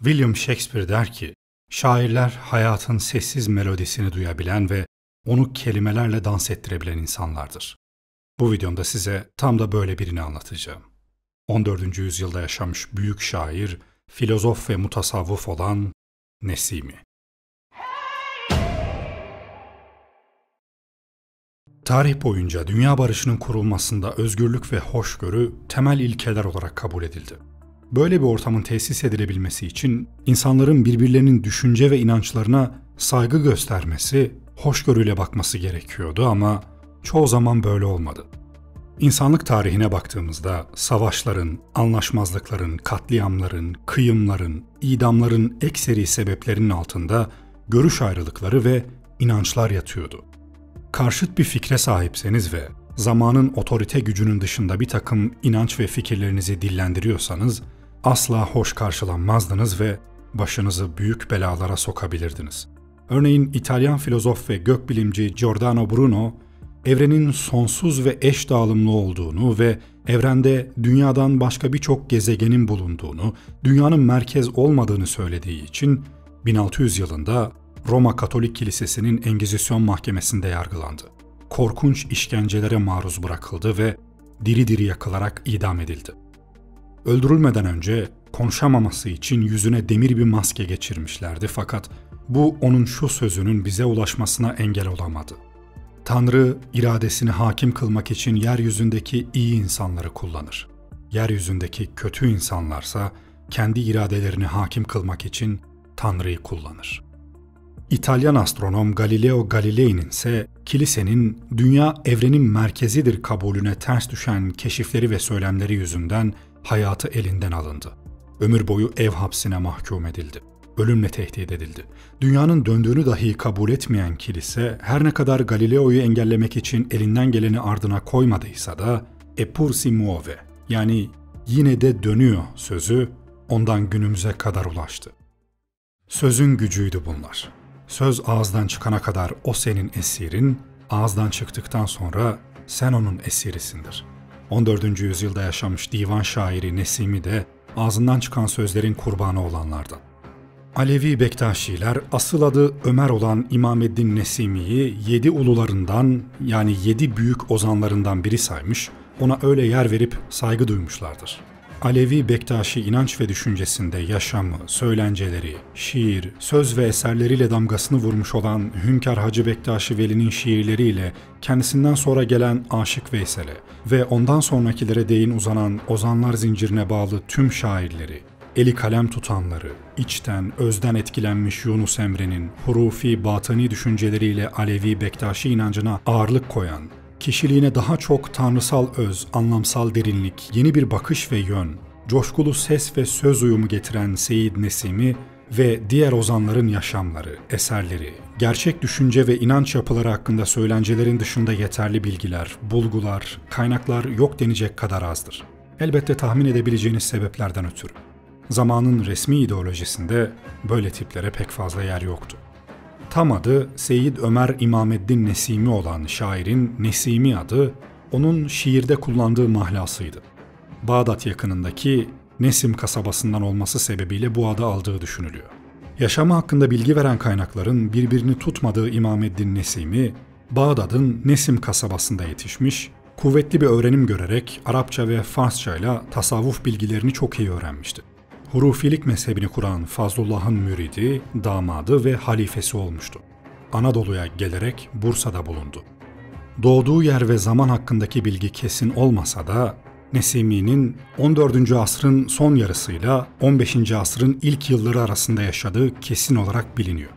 William Shakespeare der ki, şairler hayatın sessiz melodisini duyabilen ve onu kelimelerle dans ettirebilen insanlardır. Bu videomda size tam da böyle birini anlatacağım. 14. yüzyılda yaşamış büyük şair, filozof ve mutasavvuf olan Nesimi. Tarih boyunca dünya barışının kurulmasında özgürlük ve hoşgörü temel ilkeler olarak kabul edildi. Böyle bir ortamın tesis edilebilmesi için insanların birbirlerinin düşünce ve inançlarına saygı göstermesi, hoşgörüyle bakması gerekiyordu ama çoğu zaman böyle olmadı. İnsanlık tarihine baktığımızda savaşların, anlaşmazlıkların, katliamların, kıyımların, idamların ekseri sebeplerinin altında görüş ayrılıkları ve inançlar yatıyordu. Karşıt bir fikre sahipseniz ve zamanın otorite gücünün dışında bir takım inanç ve fikirlerinizi dillendiriyorsanız asla hoş karşılanmazdınız ve başınızı büyük belalara sokabilirdiniz. Örneğin İtalyan filozof ve gökbilimci Giordano Bruno, evrenin sonsuz ve eş dağılımlı olduğunu ve evrende dünyadan başka birçok gezegenin bulunduğunu, dünyanın merkez olmadığını söylediği için 1600 yılında Roma Katolik Kilisesi'nin Engizisyon Mahkemesi'nde yargılandı. Korkunç işkencelere maruz bırakıldı ve diri diri yakılarak idam edildi. Öldürülmeden önce konuşamaması için yüzüne demir bir maske geçirmişlerdi fakat bu onun şu sözünün bize ulaşmasına engel olamadı. Tanrı iradesini hakim kılmak için yeryüzündeki iyi insanları kullanır. Yeryüzündeki kötü insanlarsa kendi iradelerini hakim kılmak için Tanrı'yı kullanır. İtalyan astronom Galileo Galilei'nin ise kilisenin dünya evrenin merkezidir kabulüne ters düşen keşifleri ve söylemleri yüzünden hayatı elinden alındı. Ömür boyu ev hapsine mahkum edildi. Ölümle tehdit edildi. Dünyanın döndüğünü dahi kabul etmeyen kilise her ne kadar Galileo'yu engellemek için elinden geleni ardına koymadıysa da "Eppur si muove" yani "yine de dönüyor" sözü ondan günümüze kadar ulaştı. Sözün gücüydü bunlar. Söz ağızdan çıkana kadar o senin esirin, ağızdan çıktıktan sonra sen onun esirisindir. 14. yüzyılda yaşamış divan şairi Nesimi de ağzından çıkan sözlerin kurbanı olanlardan. Alevi Bektaşiler asıl adı Ömer olan İmameddin Nesimi'yi 7 ulularından yani 7 büyük ozanlarından biri saymış, ona öyle yer verip saygı duymuşlardır. Alevi Bektaşi inanç ve düşüncesinde yaşamı, söylenceleri, şiir, söz ve eserleriyle damgasını vurmuş olan Hünkar Hacı Bektaşi Veli'nin şiirleriyle kendisinden sonra gelen Aşık Veysel'e ve ondan sonrakilere değin uzanan ozanlar zincirine bağlı tüm şairleri, eli kalem tutanları, içten, özden etkilenmiş Yunus Emre'nin hurufi, batıni düşünceleriyle Alevi Bektaşi inancına ağırlık koyan, kişiliğine daha çok tanrısal öz, anlamsal derinlik, yeni bir bakış ve yön, coşkulu ses ve söz uyumu getiren Seyyid Nesimi ve diğer ozanların yaşamları, eserleri, gerçek düşünce ve inanç yapıları hakkında söylencelerin dışında yeterli bilgiler, bulgular, kaynaklar yok denecek kadar azdır. Elbette tahmin edebileceğiniz sebeplerden ötürü. Zamanın resmi ideolojisinde böyle tiplere pek fazla yer yoktu. Tam adı Seyyid Ömer İmameddin Nesimi olan şairin Nesimi adı, onun şiirde kullandığı mahlasıydı. Bağdat yakınındaki Nesim kasabasından olması sebebiyle bu adı aldığı düşünülüyor. Yaşamı hakkında bilgi veren kaynakların birbirini tutmadığı İmameddin Nesimi, Bağdat'ın Nesim kasabasında yetişmiş, kuvvetli bir öğrenim görerek Arapça ve Farsça ile tasavvuf bilgilerini çok iyi öğrenmişti. Hurufilik mezhebini kuran Fazlullah'ın müridi, damadı ve halifesi olmuştu. Anadolu'ya gelerek Bursa'da bulundu. Doğduğu yer ve zaman hakkındaki bilgi kesin olmasa da Nesimi'nin 14. asrın son yarısıyla 15. asrın ilk yılları arasında yaşadığı kesin olarak biliniyor.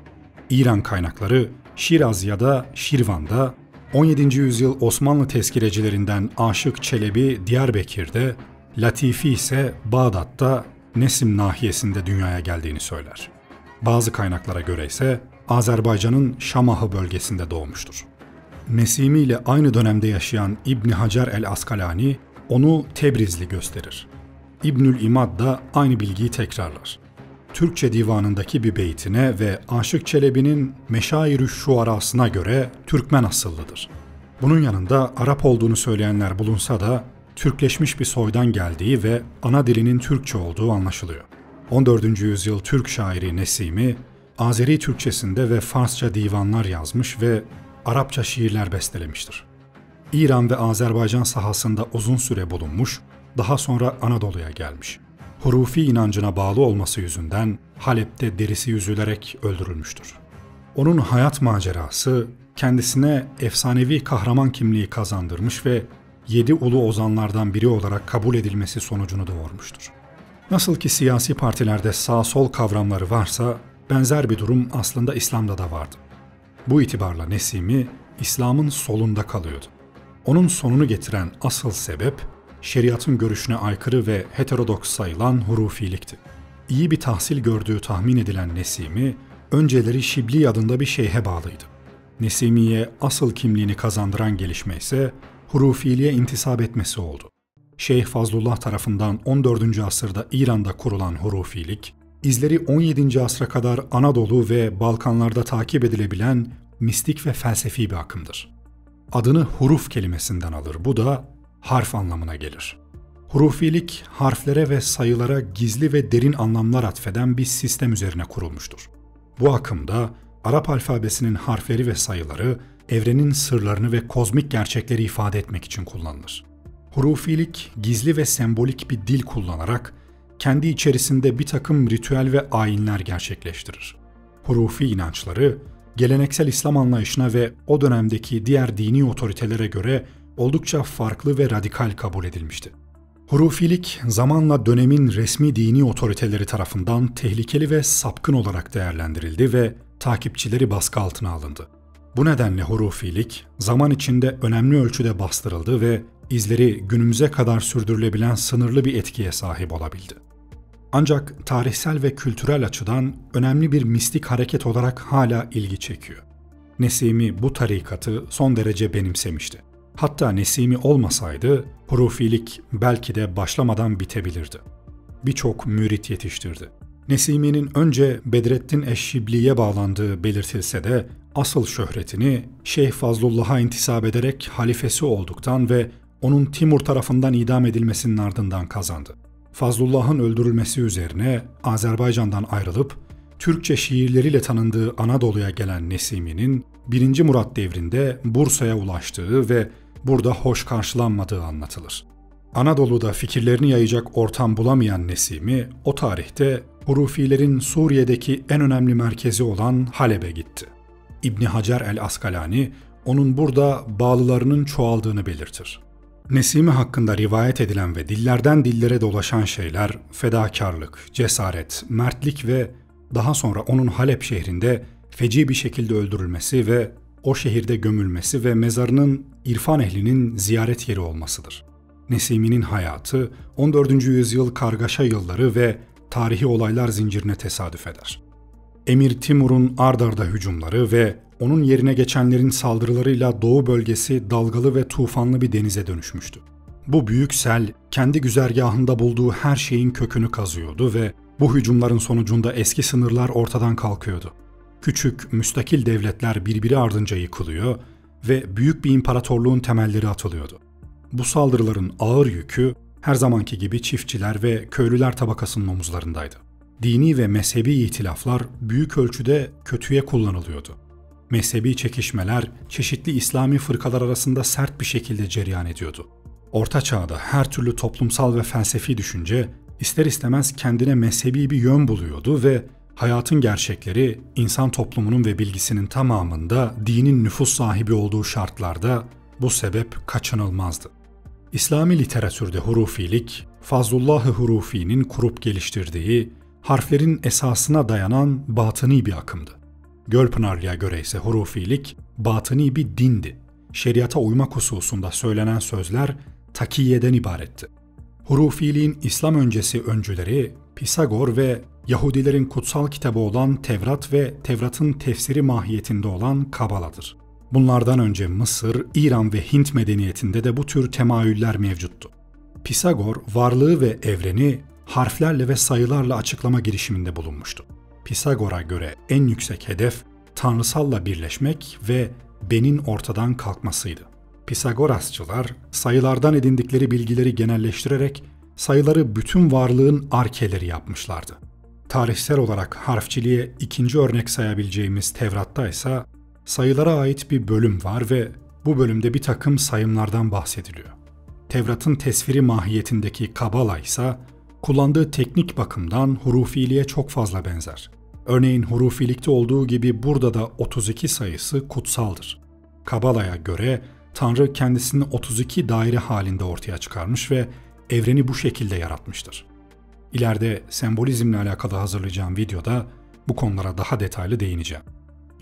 İran kaynakları Şiraz ya da Şirvan'da, 17. yüzyıl Osmanlı tezkirecilerinden Aşık Çelebi Diyarbakır'da, Latifi ise Bağdat'ta Nesim nahiyesinde dünyaya geldiğini söyler. Bazı kaynaklara göre ise Azerbaycan'ın Şamahı bölgesinde doğmuştur. Nesimi ile aynı dönemde yaşayan İbni Hacer el-Askalani onu Tebrizli gösterir. İbnül İmad da aynı bilgiyi tekrarlar. Türkçe divanındaki bir beytine ve Aşık Çelebi'nin Meşair-ü Şuarasına göre Türkmen asıllıdır. Bunun yanında Arap olduğunu söyleyenler bulunsa da Türkleşmiş bir soydan geldiği ve ana dilinin Türkçe olduğu anlaşılıyor. 14. yüzyıl Türk şairi Nesimi, Azeri Türkçesinde ve Farsça divanlar yazmış ve Arapça şiirler bestelemiştir. İran ve Azerbaycan sahasında uzun süre bulunmuş, daha sonra Anadolu'ya gelmiş. Hurufi inancına bağlı olması yüzünden Halep'te derisi yüzülerek öldürülmüştür. Onun hayat macerası kendisine efsanevi kahraman kimliği kazandırmış ve 7 ulu ozanlardan biri olarak kabul edilmesi sonucunu doğurmuştur. Nasıl ki siyasi partilerde sağ-sol kavramları varsa, benzer bir durum aslında İslam'da da vardı. Bu itibarla Nesimi, İslam'ın solunda kalıyordu. Onun sonunu getiren asıl sebep, şeriatın görüşüne aykırı ve heterodoks sayılan hurufilikti. İyi bir tahsil gördüğü tahmin edilen Nesimi, önceleri Şibli adında bir şeyhe bağlıydı. Nesimi'ye asıl kimliğini kazandıran gelişme ise hurufiliğe intisap etmesi oldu. Şeyh Fazlullah tarafından 14. asırda İran'da kurulan hurufilik, izleri 17. asra kadar Anadolu ve Balkanlarda takip edilebilen mistik ve felsefi bir akımdır. Adını huruf kelimesinden alır. Bu da harf anlamına gelir. Hurufilik, harflere ve sayılara gizli ve derin anlamlar atfeden bir sistem üzerine kurulmuştur. Bu akımda Arap alfabesinin harfleri ve sayıları evrenin sırlarını ve kozmik gerçekleri ifade etmek için kullanılır. Hurufilik, gizli ve sembolik bir dil kullanarak kendi içerisinde bir takım ritüel ve ayinler gerçekleştirir. Hurufi inançları, geleneksel İslam anlayışına ve o dönemdeki diğer dini otoritelere göre oldukça farklı ve radikal kabul edilmişti. Hurufilik, zamanla dönemin resmi dini otoriteleri tarafından tehlikeli ve sapkın olarak değerlendirildi ve takipçileri baskı altına alındı. Bu nedenle hurufilik, zaman içinde önemli ölçüde bastırıldı ve izleri günümüze kadar sürdürülebilen sınırlı bir etkiye sahip olabildi. Ancak tarihsel ve kültürel açıdan önemli bir mistik hareket olarak hala ilgi çekiyor. Nesimi bu tarikatı son derece benimsemişti. Hatta Nesimi olmasaydı hurufilik belki de başlamadan bitebilirdi. Birçok mürit yetiştirdi. Nesimi'nin önce Bedrettin Eşşibli'ye bağlandığı belirtilse de asıl şöhretini Şeyh Fazlullah'a intisap ederek halifesi olduktan ve onun Timur tarafından idam edilmesinin ardından kazandı. Fazlullah'ın öldürülmesi üzerine Azerbaycan'dan ayrılıp Türkçe şiirleriyle tanındığı Anadolu'ya gelen Nesimi'nin 1. Murat devrinde Bursa'ya ulaştığı ve burada hoş karşılanmadığı anlatılır. Anadolu'da fikirlerini yayacak ortam bulamayan Nesimi, o tarihte hurufilerin Suriye'deki en önemli merkezi olan Halep'e gitti. İbn Hacer el-Askalani, onun burada bağlılarının çoğaldığını belirtir. Nesimi hakkında rivayet edilen ve dillerden dillere dolaşan şeyler, fedakarlık, cesaret, mertlik ve daha sonra onun Halep şehrinde feci bir şekilde öldürülmesi ve o şehirde gömülmesi ve mezarının irfan ehlinin ziyaret yeri olmasıdır. Nesimi'nin hayatı 14. yüzyıl kargaşa yılları ve tarihi olaylar zincirine tesadüf eder. Emir Timur'un ard arda hücumları ve onun yerine geçenlerin saldırılarıyla Doğu bölgesi dalgalı ve tufanlı bir denize dönüşmüştü. Bu büyük sel kendi güzergahında bulduğu her şeyin kökünü kazıyordu ve bu hücumların sonucunda eski sınırlar ortadan kalkıyordu. Küçük, müstakil devletler birbiri ardınca yıkılıyor ve büyük bir imparatorluğun temelleri atılıyordu. Bu saldırıların ağır yükü her zamanki gibi çiftçiler ve köylüler tabakasının omuzlarındaydı. Dini ve mezhebi ihtilaflar büyük ölçüde kötüye kullanılıyordu. Mezhebi çekişmeler çeşitli İslami fırkalar arasında sert bir şekilde cereyan ediyordu. Orta Çağ'da her türlü toplumsal ve felsefi düşünce ister istemez kendine mezhebi bir yön buluyordu ve hayatın gerçekleri insan toplumunun ve bilgisinin tamamında dinin nüfus sahibi olduğu şartlarda bu sebep kaçınılmazdı. İslami literatürde hurufilik, Fazlullah-ı Hurufi'nin kurup geliştirdiği harflerin esasına dayanan batıni bir akımdı. Gölpınarlı'ya göre ise hurufilik batıni bir dindi. Şeriata uymak hususunda söylenen sözler takiyeden ibaretti. Hurufiliğin İslam öncesi öncüleri Pisagor ve Yahudilerin kutsal kitabı olan Tevrat ve Tevrat'ın tefsiri mahiyetinde olan Kabala'dır. Bunlardan önce Mısır, İran ve Hint medeniyetinde de bu tür temayüller mevcuttu. Pisagor, varlığı ve evreni harflerle ve sayılarla açıklama girişiminde bulunmuştu. Pisagor'a göre en yüksek hedef, tanrısalla birleşmek ve benin ortadan kalkmasıydı. Pisagorasçılar, sayılardan edindikleri bilgileri genelleştirerek sayıları bütün varlığın arkeleri yapmışlardı. tarihsel olarak harfçiliğe ikinci örnek sayabileceğimiz Tevrat'ta ise sayılara ait bir bölüm var ve bu bölümde bir takım sayımlardan bahsediliyor. Tevrat'ın tesviri mahiyetindeki Kabala ise kullandığı teknik bakımdan hurufiliğe çok fazla benzer. Örneğin hurufilikte olduğu gibi burada da 32 sayısı kutsaldır. Kabala'ya göre Tanrı kendisini 32 daire halinde ortaya çıkarmış ve evreni bu şekilde yaratmıştır. İleride sembolizmle alakalı hazırlayacağım videoda bu konulara daha detaylı değineceğim.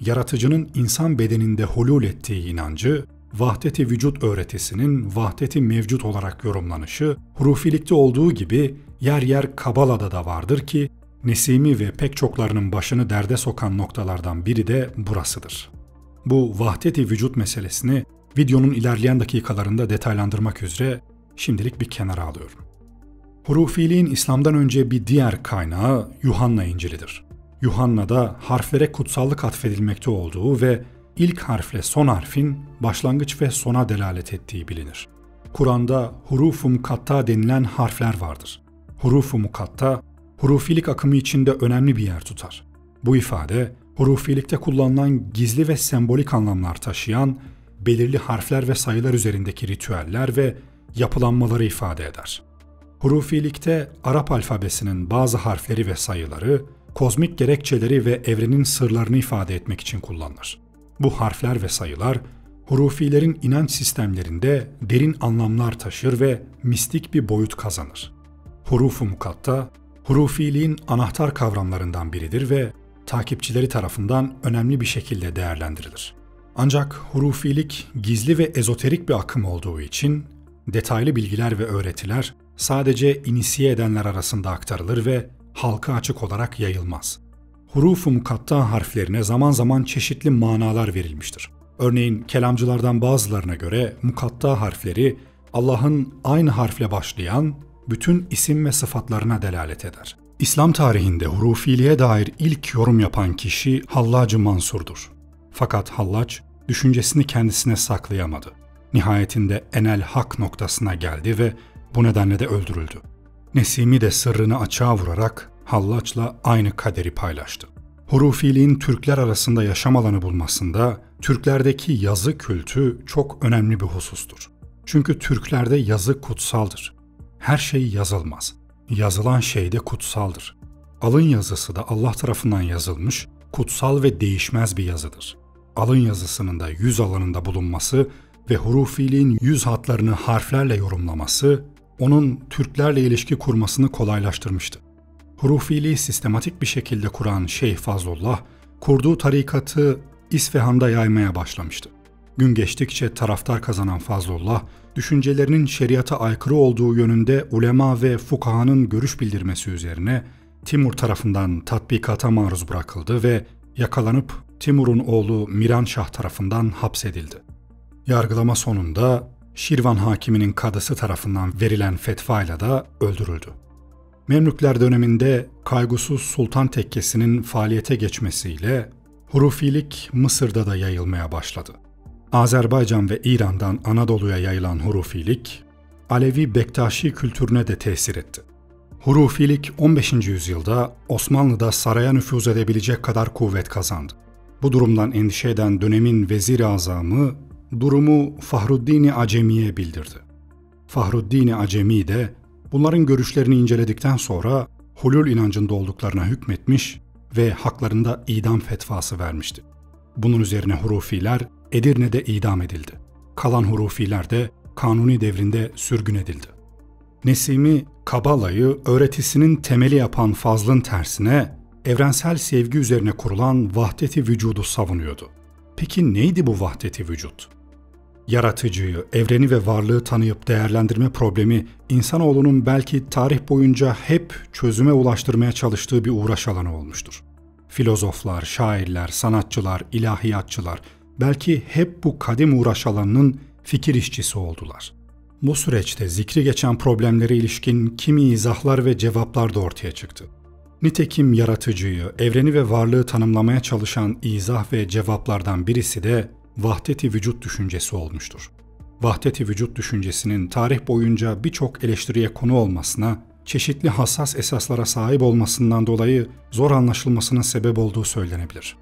Yaratıcının insan bedeninde hulul ettiği inancı, vahdet-i vücut öğretisinin vahdet-i mevcut olarak yorumlanışı, hurufilikte olduğu gibi yer yer Kabala'da da vardır ki, Nesimi ve pek çoklarının başını derde sokan noktalardan biri de burasıdır. Bu vahdet-i vücut meselesini videonun ilerleyen dakikalarında detaylandırmak üzere şimdilik bir kenara alıyorum. Hurufiliğin İslam'dan önce bir diğer kaynağı Yuhanna İncil'idir. Yuhanna'da harflere kutsallık atfedilmekte olduğu ve ilk harfle son harfin başlangıç ve sona delalet ettiği bilinir. Kur'an'da huruf-u mukatta denilen harfler vardır. Huruf-u mukatta, hurufilik akımı içinde önemli bir yer tutar. Bu ifade, hurufilikte kullanılan gizli ve sembolik anlamlar taşıyan belirli harfler ve sayılar üzerindeki ritüeller ve yapılanmaları ifade eder. Hurufilikte Arap alfabesinin bazı harfleri ve sayıları, kozmik gerekçeleri ve evrenin sırlarını ifade etmek için kullanılır. Bu harfler ve sayılar, hurufilerin inanç sistemlerinde derin anlamlar taşır ve mistik bir boyut kazanır. Huruf-u mukatta, hurufiliğin anahtar kavramlarından biridir ve takipçileri tarafından önemli bir şekilde değerlendirilir. Ancak hurufilik gizli ve ezoterik bir akım olduğu için detaylı bilgiler ve öğretiler sadece inisiye edenler arasında aktarılır ve halka açık olarak yayılmaz. Huruf-u mukatta harflerine zaman zaman çeşitli manalar verilmiştir. Örneğin kelamcılardan bazılarına göre mukatta harfleri Allah'ın aynı harfle başlayan bütün isim ve sıfatlarına delalet eder. İslam tarihinde hurufiliğe dair ilk yorum yapan kişi Hallacı Mansur'dur. Fakat Hallac düşüncesini kendisine saklayamadı. Nihayetinde enel hak noktasına geldi ve bu nedenle de öldürüldü. Nesimi de sırrını açığa vurarak Hallac'la aynı kaderi paylaştı. Hurufiliğin Türkler arasında yaşam alanı bulmasında Türklerdeki yazı kültü çok önemli bir husustur. Çünkü Türklerde yazı kutsaldır. Her şey yazılmaz. Yazılan şey de kutsaldır. Alın yazısı da Allah tarafından yazılmış, kutsal ve değişmez bir yazıdır. Alın yazısının da yüz alanında bulunması ve hurufiliğin yüz hatlarını harflerle yorumlaması, onun Türklerle ilişki kurmasını kolaylaştırmıştı. Hurufiliği sistematik bir şekilde kuran Şeyh Fazlullah, kurduğu tarikatı İsfahan'da yaymaya başlamıştı. Gün geçtikçe taraftar kazanan Fazlullah, düşüncelerinin şeriata aykırı olduğu yönünde ulema ve fukahanın görüş bildirmesi üzerine Timur tarafından tatbikata maruz bırakıldı ve yakalanıp Timur'un oğlu Miranşah tarafından hapsedildi. Yargılama sonunda Şirvan hakiminin kadısı tarafından verilen fetvayla da öldürüldü. Memlükler döneminde Kaygusuz Sultan Tekkesi'nin faaliyete geçmesiyle hurufilik Mısır'da da yayılmaya başladı. Azerbaycan ve İran'dan Anadolu'ya yayılan hurufilik, Alevi Bektaşi kültürüne de tesir etti. Hurufilik 15. yüzyılda Osmanlı'da saraya nüfuz edebilecek kadar kuvvet kazandı. Bu durumdan endişe eden dönemin vezir-i azamı durumu Fahruddin-i Acemi'ye bildirdi. Fahruddin-i Acemi de bunların görüşlerini inceledikten sonra hulul inancında olduklarına hükmetmiş ve haklarında idam fetvası vermişti. Bunun üzerine hurufiler Edirne'de idam edildi. Kalan hurufiler de Kanuni devrinde sürgün edildi. Nesimi, Kabala'yı öğretisinin temeli yapan Fazl'ın tersine evrensel sevgi üzerine kurulan vahdet-i vücudu savunuyordu. Peki neydi bu vahdet-i vücut? Yaratıcıyı, evreni ve varlığı tanıyıp değerlendirme problemi insanoğlunun belki tarih boyunca hep çözüme ulaştırmaya çalıştığı bir uğraş alanı olmuştur. Filozoflar, şairler, sanatçılar, ilahiyatçılar belki hep bu kadim uğraş alanının fikir işçisi oldular. Bu süreçte zikri geçen problemlere ilişkin kimi izahlar ve cevaplar da ortaya çıktı. Nitekim yaratıcıyı, evreni ve varlığı tanımlamaya çalışan izah ve cevaplardan birisi de vahdet-i vücut düşüncesi olmuştur. Vahdet-i vücut düşüncesinin tarih boyunca birçok eleştiriye konu olmasına çeşitli hassas esaslara sahip olmasından dolayı zor anlaşılmasının sebep olduğu söylenebilir.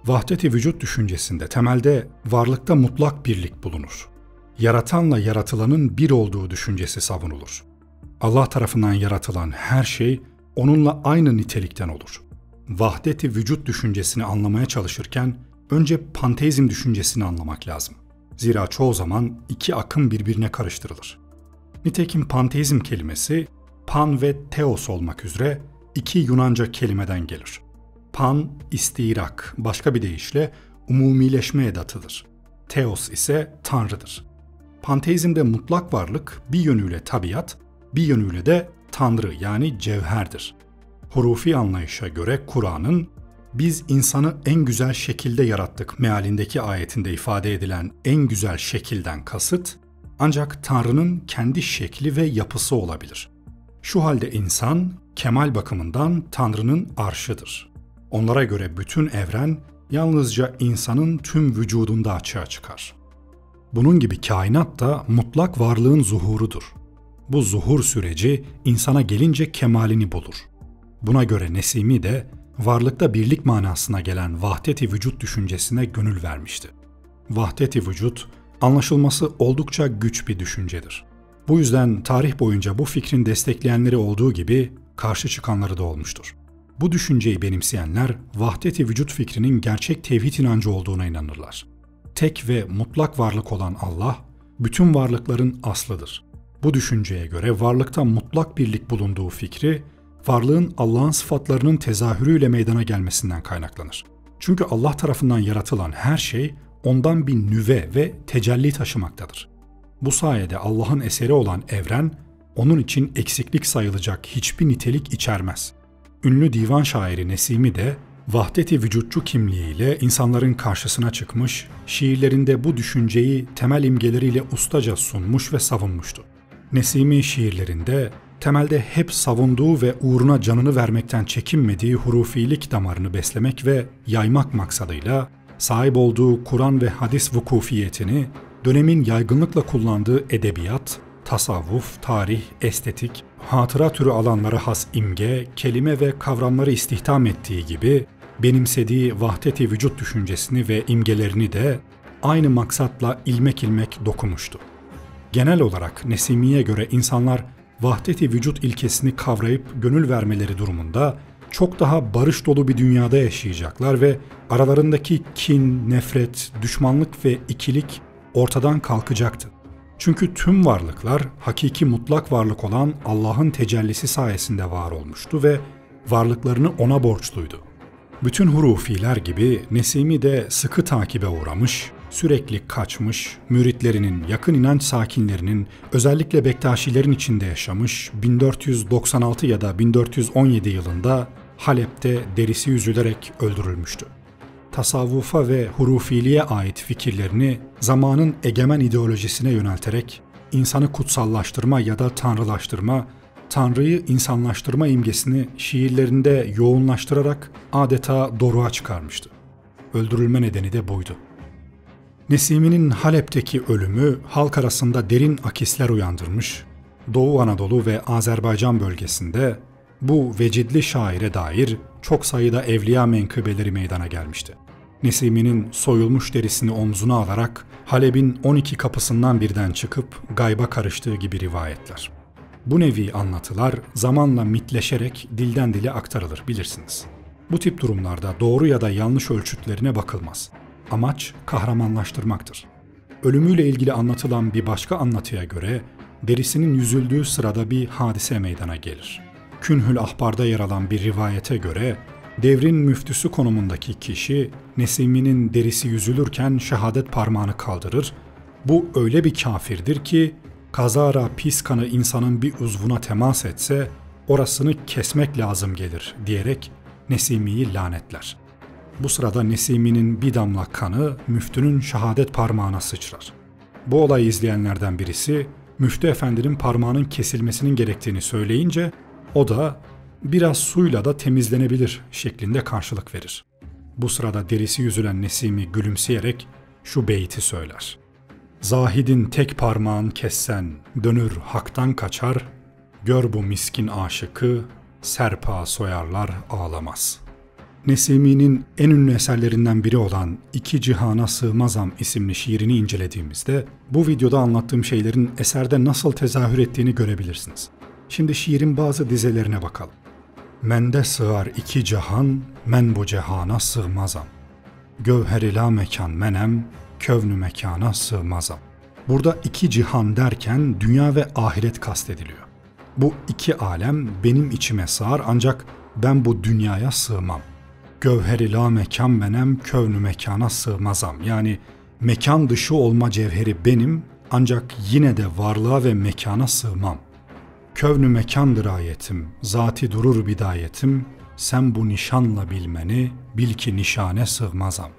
Vahdet-i vücut düşüncesinde temelde varlıkta mutlak birlik bulunur. Yaratanla yaratılanın bir olduğu düşüncesi savunulur. Allah tarafından yaratılan her şey onunla aynı nitelikten olur. Vahdet-i vücut düşüncesini anlamaya çalışırken önce panteizm düşüncesini anlamak lazım. Zira çoğu zaman iki akım birbirine karıştırılır. Nitekim panteizm kelimesi pan ve teos olmak üzere iki Yunanca kelimeden gelir. Pan, istirak, başka bir deyişle umumileşme edatıdır. Teos ise Tanrı'dır. Panteizmde mutlak varlık bir yönüyle tabiat, bir yönüyle de Tanrı yani cevherdir. Hurufi anlayışa göre Kur'an'ın "Biz insanı en güzel şekilde yarattık" mealindeki ayetinde ifade edilen en güzel şekilden kasıt, ancak Tanrı'nın kendi şekli ve yapısı olabilir. Şu halde insan, kemal bakımından Tanrı'nın arşıdır. Onlara göre bütün evren yalnızca insanın tüm vücudunda açığa çıkar. Bunun gibi kainat da mutlak varlığın zuhurudur. Bu zuhur süreci insana gelince kemalini bulur. Buna göre Nesimi de varlıkta birlik manasına gelen vahdet-i vücut düşüncesine gönül vermişti. Vahdet-i vücut, anlaşılması oldukça güç bir düşüncedir. Bu yüzden tarih boyunca bu fikrin destekleyenleri olduğu gibi karşı çıkanları da olmuştur. Bu düşünceyi benimseyenler vahdet-i vücut fikrinin gerçek tevhid inancı olduğuna inanırlar. Tek ve mutlak varlık olan Allah, bütün varlıkların aslıdır. Bu düşünceye göre varlıkta mutlak birlik bulunduğu fikri, varlığın Allah'ın sıfatlarının tezahürüyle meydana gelmesinden kaynaklanır. Çünkü Allah tarafından yaratılan her şey ondan bir nüve ve tecelli taşımaktadır. Bu sayede Allah'ın eseri olan evren, onun için eksiklik sayılacak hiçbir nitelik içermez. Ünlü divan şairi Nesimi de vahdet-i vücutçu kimliğiyle insanların karşısına çıkmış, şiirlerinde bu düşünceyi temel imgeleriyle ustaca sunmuş ve savunmuştu. Nesimi şiirlerinde temelde hep savunduğu ve uğruna canını vermekten çekinmediği hurufilik damarını beslemek ve yaymak maksadıyla sahip olduğu Kur'an ve hadis vukufiyetini dönemin yaygınlıkla kullandığı edebiyat, tasavvuf, tarih, estetik, hatıra türü alanlara has imge, kelime ve kavramları istihdam ettiği gibi benimsediği vahdet-i vücut düşüncesini ve imgelerini de aynı maksatla ilmek ilmek dokumuştu. Genel olarak Nesimi'ye göre insanlar vahdet-i vücut ilkesini kavrayıp gönül vermeleri durumunda çok daha barış dolu bir dünyada yaşayacaklar ve aralarındaki kin, nefret, düşmanlık ve ikilik ortadan kalkacaktı. Çünkü tüm varlıklar hakiki mutlak varlık olan Allah'ın tecellisi sayesinde var olmuştu ve varlıklarını ona borçluydu. Bütün hurufiler gibi Nesimi de sıkı takibe uğramış, sürekli kaçmış, müritlerinin, yakın inanç sakinlerinin, özellikle Bektaşilerin içinde yaşamış, 1496 ya da 1417 yılında Halep'te derisi yüzülerek öldürülmüştü. Tasavvufa ve hurufiliğe ait fikirlerini zamanın egemen ideolojisine yönelterek insanı kutsallaştırma ya da tanrılaştırma, Tanrı'yı insanlaştırma imgesini şiirlerinde yoğunlaştırarak adeta doruğa çıkarmıştı. Öldürülme nedeni de buydu. Nesimi'nin Halep'teki ölümü halk arasında derin akisler uyandırmış, Doğu Anadolu ve Azerbaycan bölgesinde bu vecidli şaire dair çok sayıda evliya menkıbeleri meydana gelmişti. Nesimi'nin soyulmuş derisini omzuna alarak Halep'in 12 kapısından birden çıkıp gayba karıştığı gibi rivayetler. Bu nevi anlatılar zamanla mitleşerek dilden dile aktarılır bilirsiniz. Bu tip durumlarda doğru ya da yanlış ölçütlerine bakılmaz. Amaç kahramanlaştırmaktır. Ölümüyle ilgili anlatılan bir başka anlatıya göre derisinin yüzüldüğü sırada bir hadise meydana gelir. Künhül Ahbar'da yer alan bir rivayete göre devrin müftüsü konumundaki kişi Nesimi'nin derisi yüzülürken şehadet parmağını kaldırır. Bu öyle bir kafirdir ki kazara pis kanı insanın bir uzvuna temas etse orasını kesmek lazım gelir diyerek Nesimi'yi lanetler. Bu sırada Nesimi'nin bir damla kanı müftünün şehadet parmağına sıçrar. Bu olayı izleyenlerden birisi müftü efendinin parmağının kesilmesinin gerektiğini söyleyince o da biraz suyla da temizlenebilir şeklinde karşılık verir. Bu sırada derisi yüzülen Nesimi gülümseyerek şu beyti söyler. Zahidin tek parmağın kessen dönür haktan kaçar, Gör bu miskin aşıkı, serpa soyarlar ağlamaz. Nesimi'nin en ünlü eserlerinden biri olan İki Cihana Sığmazam isimli şiirini incelediğimizde bu videoda anlattığım şeylerin eserde nasıl tezahür ettiğini görebilirsiniz. Şimdi şiirin bazı dizelerine bakalım. Mende sığar iki cihan, men bu cihana sığmazam. Gövher-ila mekan menem, kövnü mekana sığmazam. Burada iki cihan derken dünya ve ahiret kastediliyor. Bu iki alem benim içime sığar ancak ben bu dünyaya sığmam. Gövher-ila mekan menem, kövnü mekana sığmazam. Yani mekan dışı olma cevheri benim ancak yine de varlığa ve mekana sığmam. Kövnü mekandır ayetim, zati durur bidayetim, sen bu nişanla bilmeni, bil ki nişane sığmazam.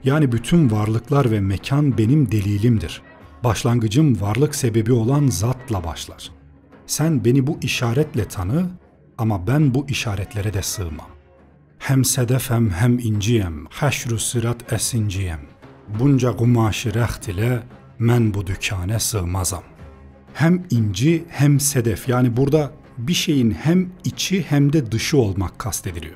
Yani bütün varlıklar ve mekan benim delilimdir. Başlangıcım varlık sebebi olan zatla başlar. Sen beni bu işaretle tanı ama ben bu işaretlere de sığmam. Hem sedefem hem inciyem, haşru sırat esinciyem. Bunca kumaşı reht ile men bu dükâne sığmazam. Hem inci hem sedef, yani burada bir şeyin hem içi hem de dışı olmak kastediliyor.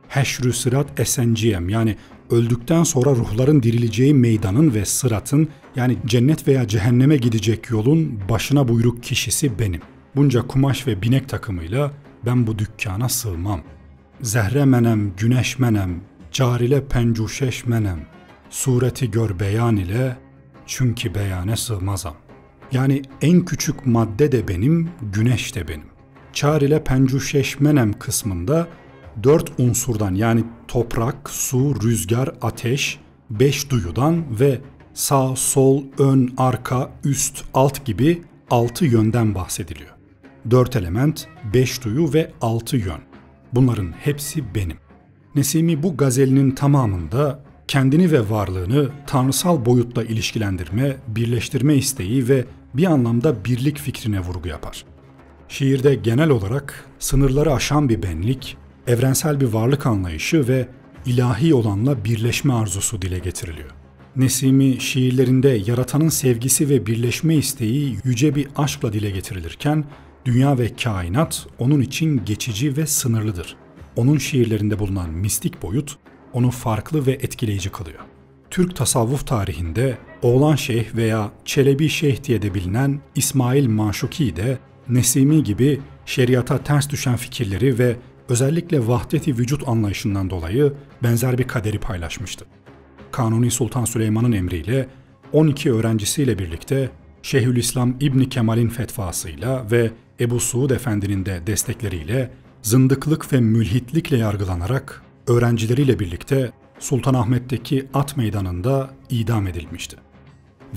Heşrü sırat esenciyem, yani öldükten sonra ruhların dirileceği meydanın ve sıratın, yani cennet veya cehenneme gidecek yolun başına buyruk kişisi benim. Bunca kumaş ve binek takımıyla ben bu dükkana sığmam. Zehre menem, güneş menem, carile pencuşeş menem. Sureti gör beyan ile, çünkü beyane sığmazam. Yani en küçük madde de benim, güneş de benim. Çarile pencuşeş menem kısmında 4 unsurdan, yani toprak, su, rüzgar, ateş, 5 duyudan ve sağ, sol, ön, arka, üst, alt gibi 6 yönden bahsediliyor. 4 element, 5 duyu ve 6 yön. Bunların hepsi benim. Nesimi bu gazelinin tamamında kendini ve varlığını tanrısal boyutla ilişkilendirme, birleştirme isteği ve bir anlamda birlik fikrine vurgu yapar. Şiirde genel olarak sınırları aşan bir benlik, evrensel bir varlık anlayışı ve ilahi olanla birleşme arzusu dile getiriliyor. Nesimi şiirlerinde yaratanın sevgisi ve birleşme isteği yüce bir aşkla dile getirilirken, dünya ve kainat onun için geçici ve sınırlıdır. Onun şiirlerinde bulunan mistik boyut onu farklı ve etkileyici kılıyor. Türk tasavvuf tarihinde Oğlan Şeyh veya Çelebi Şeyh diye de bilinen İsmail Maşuki de Nesimi gibi şeriata ters düşen fikirleri ve özellikle vahdet-i vücut anlayışından dolayı benzer bir kaderi paylaşmıştı. Kanuni Sultan Süleyman'ın emriyle 12 öğrencisiyle birlikte Şeyhülislam İbn Kemal'in fetvasıyla ve Ebu Suud Efendi'nin de destekleriyle zındıklık ve mülhitlikle yargılanarak öğrencileriyle birlikte Sultanahmet'teki at meydanında idam edilmişti.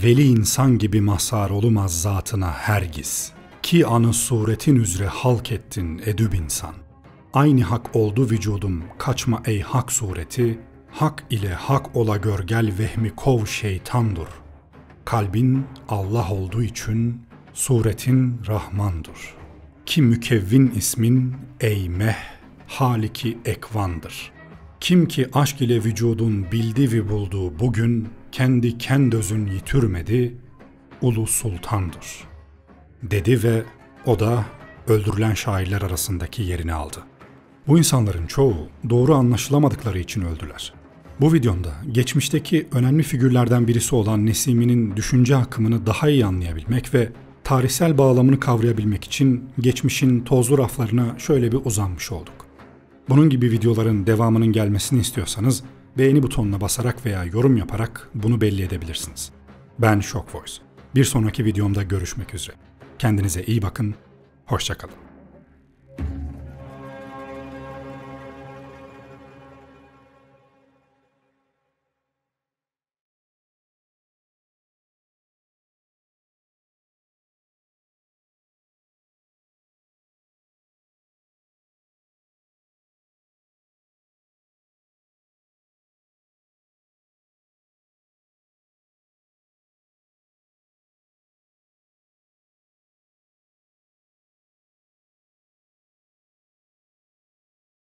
Veli insan gibi mazhar olmaz zatına hergiz, ki anı suretin üzere halk ettin edüb insan. Aynı hak oldu vücudum, kaçma ey hak sureti, hak ile hak ola gör gel vehmi kov şeytandır. Kalbin Allah olduğu için suretin Rahmandır. Ki mükevvin ismin ey meh, haliki ekvandır. Kim ki aşk ile vücudun bildi ve bulduğu bugün, kendi kendözün yitirmedi, ulu sultandır. Dedi ve o da öldürülen şairler arasındaki yerini aldı. Bu insanların çoğu doğru anlaşılamadıkları için öldüler. Bu videomda geçmişteki önemli figürlerden birisi olan Nesimi'nin düşünce akımını daha iyi anlayabilmek ve tarihsel bağlamını kavrayabilmek için geçmişin tozlu raflarına şöyle bir uzanmış olduk. Bunun gibi videoların devamının gelmesini istiyorsanız beğeni butonuna basarak veya yorum yaparak bunu belli edebilirsiniz. Ben Shock Voice. Bir sonraki videomda görüşmek üzere. Kendinize iyi bakın, hoşça kalın.